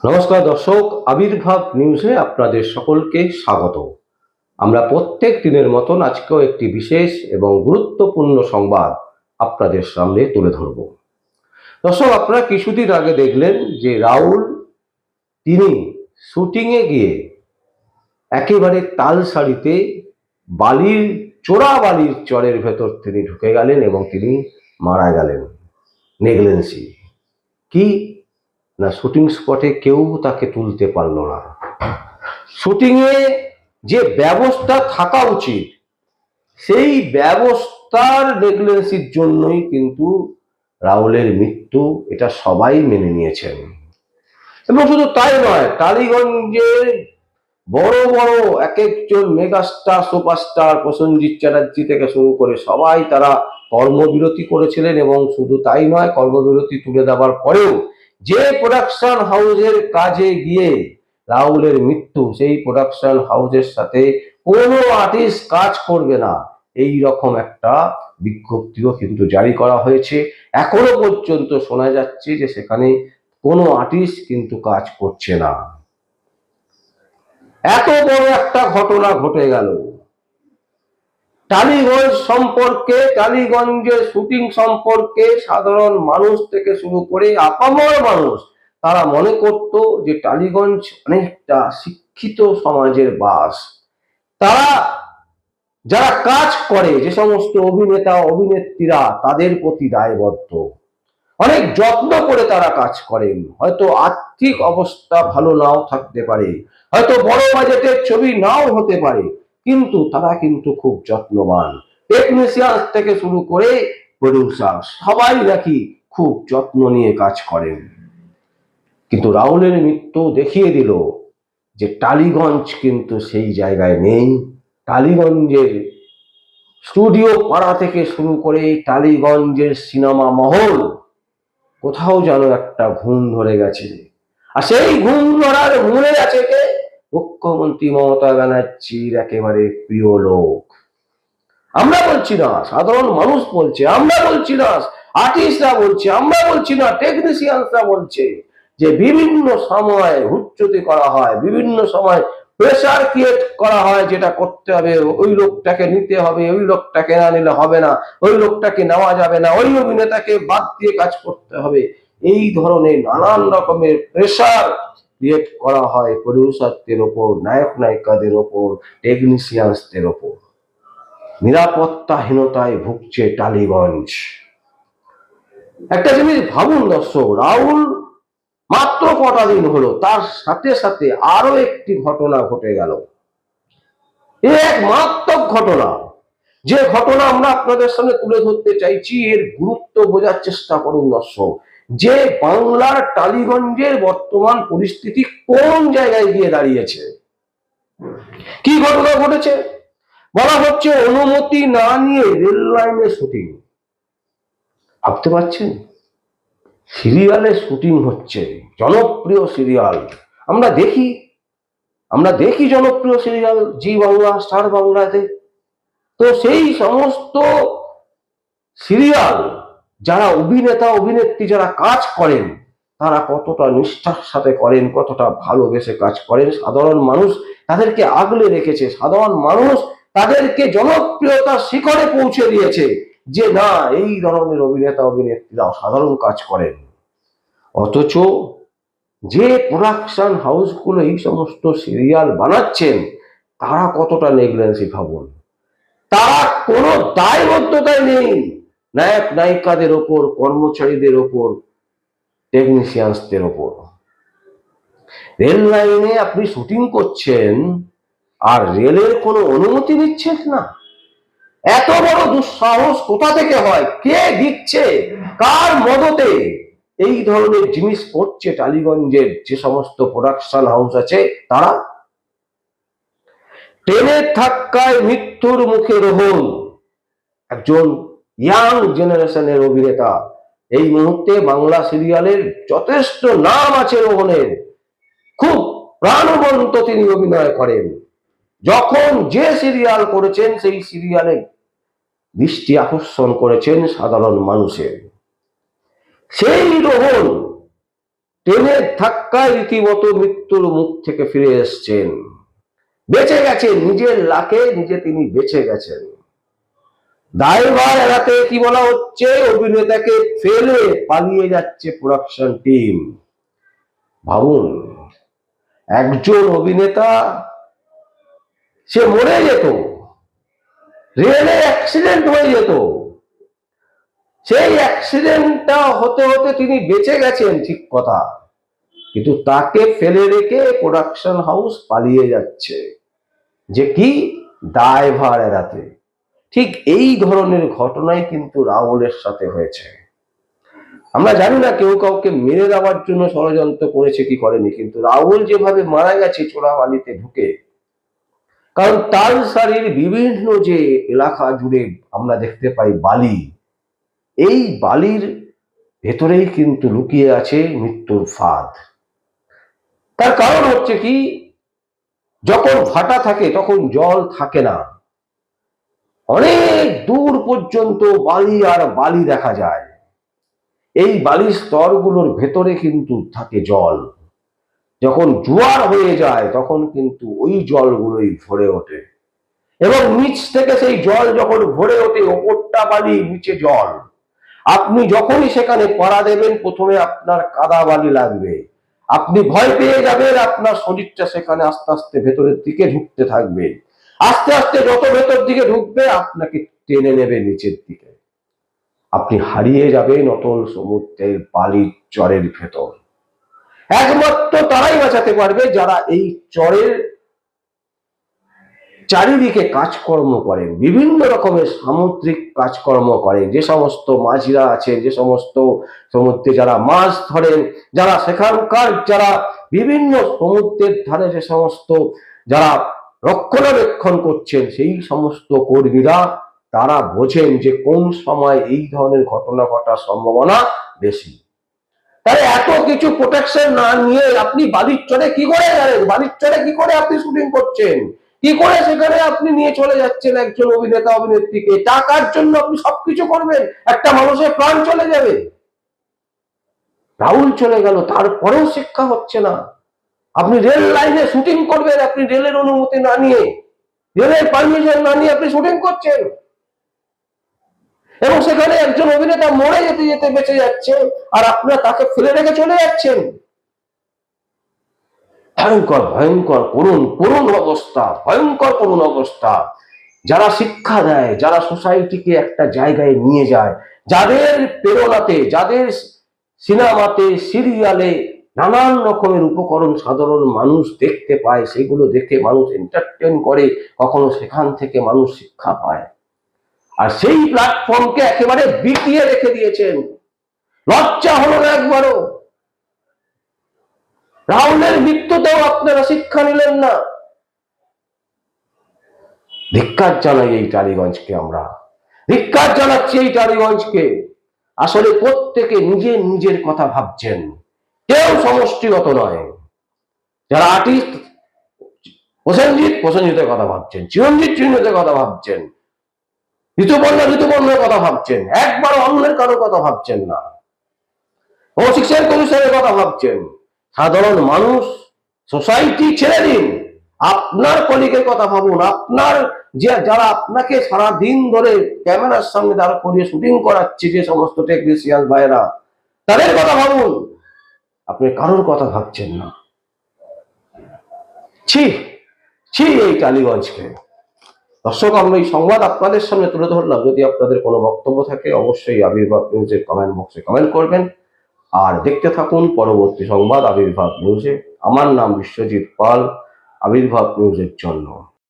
নমস্কার দর্শক, আবির্ভাব নিউজে আপনাদের সকলকে স্বাগত। আমরা প্রত্যেক দিনের মতন আজকেও একটি বিশেষ এবং গুরুত্বপূর্ণ সংবাদ আপনাদের সামনে তুলে ধরব। দর্শক, আপনারা কিছুদিন আগে দেখলেন যে রাহুল তিনি শুটিংয়ে গিয়ে একেবারে তালসারিতে বালির চরের ভেতর তিনি ঢুকে গেলেন এবং তিনি মারা গেলেন নেগলেন্সি। কি না, শুটিং স্পটে কেউ তাকে তুলতে পারল না। শুটিংয়ে যে ব্যবস্থা থাকা উচিত সেই ব্যবস্থার নেগলেন্সির জন্যই কিন্তু রাহুলের মৃত্যু, এটা সবাই মেনে নিয়েছেন। এবং শুধু তাই নয়, টালিগঞ্জের বড় বড় এক একজন মেগাস্টার সুপারস্টার প্রসেনজিৎ চ্যাটার্জি থেকে শুরু করে সবাই তারা কর্মবিরতি করেছিলেন। এবং শুধু তাই নয়, কর্মবিরতি তুলে দেওয়ার পরেও যে প্রোডাকশন হাউসের কাজে গিয়ে রাহুলের মৃত্যু, সেই প্রোডাকশন হাউসের সাথে কোনো আর্টিস্ট কাজ করবে না, এই রকম একটা বিজ্ঞপ্তিও কিন্তু জারি করা হয়েছে। এখনো পর্যন্ত শোনা যাচ্ছে যে সেখানে কোনো আর্টিস্ট কিন্তু কাজ করছে না। এত বড় একটা ঘটনা ঘটে গেল। টালিগঞ্জ সম্পর্কে, টালিগঞ্জের শুটিং সম্পর্কে সাধারণ মানুষ থেকে শুরু করে আপামর মানুষ তারা মনে করত যে টালিগঞ্জ অনেকটা শিক্ষিত সমাজের বাস। তারা যারা কাজ করে, যে সমস্ত অভিনেতা অভিনেত্রীরা তাদের প্রতি দায়বদ্ধ, অনেক যত্ন করে তারা কাজ করেন। হয়তো আর্থিক অবস্থা ভালো নাও থাকতে পারে, হয়তো বড় বাজেটের ছবি নাও হতে পারে, কিন্তু তারা কিন্তু খুব যত্নবান। টেকনিশিয়ান থেকে শুরু করে প্রডিউসার সবাই নাকি খুব যত্ন নিয়ে কাজ করেন। কিন্তু রাহুলের মৃত্যু দেখিয়ে দিল যে টালিগঞ্জ কিন্তু সেই জায়গায় নেই। টালিগঞ্জের স্টুডিও পাড়া থেকে শুরু করে টালিগঞ্জের সিনেমা মহল কোথাও যেন একটা ঘুম ধরে গেছে। আর সেই ঘুম ধরার মূলে আছে কে? মুখ্যমন্ত্রী মমতা ব্যানার্জির একেবারে প্রিয় লোক। আমরা বলছি না, সাধারণ মানুষ বলছে, আমরা বলছি না, আর্টিস্টরা বলছে, আমরা বলছি না, টেকনিশিয়ানরা বলছে যে বিভিন্ন সময় হুচ্চুতি করা হয়, বিভিন্ন সময় প্রেসার ক্রিয়েট করা হয়, যেটা করতে হবে, ওই লোকটাকে নিতে হবে, ওই লোকটাকে না নিলে হবে না, ওই লোকটাকে নেওয়া যাবে না, ওই অভিনেতাকে বাদ দিয়ে কাজ করতে হবে। এই ধরনের নানান রকমের প্রেসার ক্রিয়েট করা হয় প্রডিউসারদের ওপর, নায়ক নায়িকাদের ওপর, টেকনিশিয়ানদের ওপর। নিরাপত্তাহীনতায় ভুগছে টালিগঞ্জ। একটা জিনিস ভাবুন দর্শক, রাহুল মাত্র কটা দিন হলো, তার সাথে সাথে আরো একটি ঘটনা ঘটে গেল। এক মারাত্মক ঘটনা, যে ঘটনা আমরা আপনাদের সামনে তুলে ধরতে চাইছি। এর গুরুত্ব বোঝার চেষ্টা করুন দর্শক, যে বাংলার টালিগঞ্জের বর্তমান পরিস্থিতি কোন জায়গায় গিয়ে দাঁড়িয়েছে। কি ঘটনা ঘটেছে? বলা হচ্ছে অনুমতি না নিয়ে রেল লাইনে শুটিং। ভাবতে পারছেন? সিরিয়ালে শুটিং হচ্ছে, জনপ্রিয় সিরিয়াল। আমরা দেখি জনপ্রিয় সিরিয়াল জি বাংলা, স্টার বাংলাতে। তো সেই সমস্ত সিরিয়াল যারা অভিনেতা অভিনেত্রী যারা কাজ করেন, তারা কতটা নিষ্ঠার সাথে করেন, কতটা ভালোবেসে কাজ করেন। সাধারণ মানুষ তাদেরকে আগলে রেখেছে, সাধারণ মানুষ তাদেরকে জনপ্রিয়তার শিখরে পৌঁছে দিয়েছে যে না, এই ধরনের অভিনেতা অভিনেত্রীরা সাধারণ কাজ করেন। অথচ যে প্রোডাকশন হাউসগুলো এই সমস্ত সিরিয়াল বানাচ্ছেন, তারা কতটা নেগলেন্সি ভাবুন। তারা কোনো দায়বদ্ধতায় নেই নায়ক নায়িকাদের ওপর, কর্মচারীদের ওপর, টেকনিশিয়ানদের ওপর। রেল লাইনে আপনি শুটিং করছেন আর রেলের কোনো অনুমতি নিচ্ছেন না। এত বড় দুঃসাহস কোথা থেকে হয়? কে দিচ্ছে? কার মদতে এই ধরনের জিনিস করছে টালিগঞ্জের যে সমস্ত প্রোডাকশন হাউস আছে তারা? ট্রেনের ধাক্কায় মৃত্যুর মুখে রোহন, একজন ইয়াং জেনারেশনের অভিনেতা। এই মুহূর্তে বাংলা সিরিয়ালের যথেষ্ট নাম আছে রোহনের, খুব প্রাণবন্ত তিনি অভিনয় করেন। যখন যে সিরিয়াল করেছেন সেই সিরিয়ালে দৃষ্টি আকর্ষণ করেছেন সাধারণ মানুষের। সেই রোহন ট্রেনের ধাক্কায় রীতিমতো মৃত্যুর মুখ থেকে ফিরে এসছেন, বেঁচে গেছেন, নিজের লাকে নিজে তিনি বেঁচে গেছেন। দায়ভার এড়াতে কি বলা হচ্ছে, অভিনেতাকে ফেলে পালিয়ে যাচ্ছে প্রোডাকশন টিম। ভাবুন, একজন অভিনেতা সে মরে যেত, রেলে অ্যাক্সিডেন্ট হয়ে যেত, সেই অ্যাক্সিডেন্টটা হতে হতে তিনি বেঁচে গেছেন ঠিক কথা, কিন্তু তাকে ফেলে রেখে প্রোডাকশন হাউস পালিয়ে যাচ্ছে, যে কি দায়ভার এড়াতে। ঠিক এই ধরনের ঘটনাই কিন্তু রাহুলের সাথে হয়েছে। আমরা জানি না কেউ কাউকে মেরে দেওয়ার জন্য ষড়যন্ত্র করেছে কি করেনি, কিন্তু রাহুল যেভাবে মারা গেছে চোরাবালিতে ঢুকে, কারণ তালসারির বিভিন্ন যে এলাকা জুড়ে আমরা দেখতে পাই বালি, এই বালির ভেতরেই কিন্তু লুকিয়ে আছে মৃত্যুর ফাঁদ। তার কারণ হচ্ছে কি, যখন ভাটা থাকে তখন জল থাকে না, অনেক দূর পর্যন্ত বালি আর বালি দেখা যায়। এই বালির স্তরগুলোর ভেতরে কিন্তু থাকে জল, যখন জোয়ার হয়ে যায় তখন কিন্তু ওই জলগুলোই ভরে ওঠে, এবং নিচ থেকে সেই জল যখন ভরে ওঠে, ওপরটা বালি নিচে জল, আপনি যখনই সেখানে পড়া দেবেন প্রথমে আপনার কাদা বালি লাগবে, আপনি ভয় পেয়ে যাবেন, আপনার শরীরটা সেখানে আস্তে আস্তে ভেতরের দিকে ঢুকতে থাকবে, আস্তে আস্তে যত ভেতর দিকে ঢুকবে আপনাকে টেনে নেবে নিচের দিকে, আপনি হারিয়ে যাবেন অতল সমুদ্রের বালির চরের ভেতর। একমাত্র তারাই বাঁচাতে পারবে যারা এই চরের চারিদিকে কাজকর্ম করেন, বিভিন্ন রকমের সামুদ্রিক কাজকর্ম করেন, যে সমস্ত মাঝিরা আছেন, যে সমস্ত সমুদ্রে যারা মাছ ধরেন, যারা সেখানকার যারা বিভিন্ন সমুদ্রের ধারে যে সমস্ত যারা রক্ষণাবেক্ষণ করছেন, সেই সমস্ত কর্মীরা তারা বোঝেন যে কোন সময় এই ধরনের ঘটনা ঘটার সম্ভাবনা বেশি। তাই এত কিছু প্রোটেকশন না নিয়ে আপনি বালির চরে কি করে গেলেন, বালির চরে কি করে আপনি শুটিং করছেন, কি করে সেখানে আপনি নিয়ে চলে যাচ্ছেন একজন অভিনেতা অভিনেত্রীকে, টাকার জন্য আপনি সবকিছু করবেন, একটা মানুষের প্রাণ চলে যাবে। রাহুল চলে গেল, তারপরেও শিক্ষা হচ্ছে না। আপনি রেল লাইনে শুটিং করবেন, আপনি রেলের অনুমতি না নিয়ে, রেলের পারমিশন না নিয়ে আপনি শুটিং করছেন, এবং সেখানে একজন অভিনেতা মরে যেতে যেতে বেঁচে যাচ্ছে, আর আপনারা তাকে ফেলে রেখে চলে যাচ্ছেন। ভয়ঙ্কর ভয়ঙ্কর করুণ করুণ অবস্থা, ভয়ঙ্কর করুণ অবস্থা। যারা শিক্ষা দেয়, যারা সোসাইটিকে একটা জায়গায় নিয়ে যায়, যাদের প্রেরণাতে, যাদের সিনেমাতে সিরিয়ালে নানান রকমের উপকরণ সাধারণ মানুষ দেখতে পায়, সেগুলো দেখে মানুষ এন্টারটেন করে, কখনো সেখান থেকে মানুষ শিক্ষা পায়, আর সেই প্ল্যাটফর্মকে একেবারে বিকিয়ে রেখে দিয়েছেন। লজ্জা হলো না একবারও? রাহুলের মৃত্যুতেও আপনারা শিক্ষা নিলেন না। ধিক্কার জানাই এই টালিগঞ্জকে, আমরা ধিক্কার জানাচ্ছি এই টালিগঞ্জকে। আসলে প্রত্যেকে নিজের নিজের কথা ভাবছেন, কেউ সমষ্টিগত নয়। যারা আর্টিস্ট, প্রসেনজিতের কথা ভাবছেন, চিরঞ্জিতের কথা ভাবছেন, ঋতুপর্ণার কথা ভাবছেন, একবার অন্যের কারো কথা ভাবছেন না, হোমোসেক্সুয়াল কমিশনের কথা ভাবছেন। সাধারণ মানুষ, সোসাইটি ছেড়ে দিন, আপনার কলিগের কথা ভাবুন, আপনার যে যারা আপনাকে সারাদিন ধরে ক্যামেরার সামনে দাঁড় করিয়ে শুটিং করাচ্ছে, যে সমস্ত টেকনিশিয়ান ভাইরা, তাদের কথা ভাবুন, আপনি কারোর কথা ভাবছেন না। ছি ছি এই টালিগঞ্জকে। দর্শক, আমরা এই সংবাদ আপনাদের সামনে তুলে ধরলাম। যদি আপনাদের কোনো বক্তব্য থাকে অবশ্যই আবির্ভাব নিউজের কমেন্ট বক্সে কমেন্ট করবেন, আর দেখতে থাকুন পরবর্তী সংবাদ আবির্ভাব নিউজে। আমার নাম বিশ্বজিৎ পাল, আবির্ভাব নিউজের জন্য।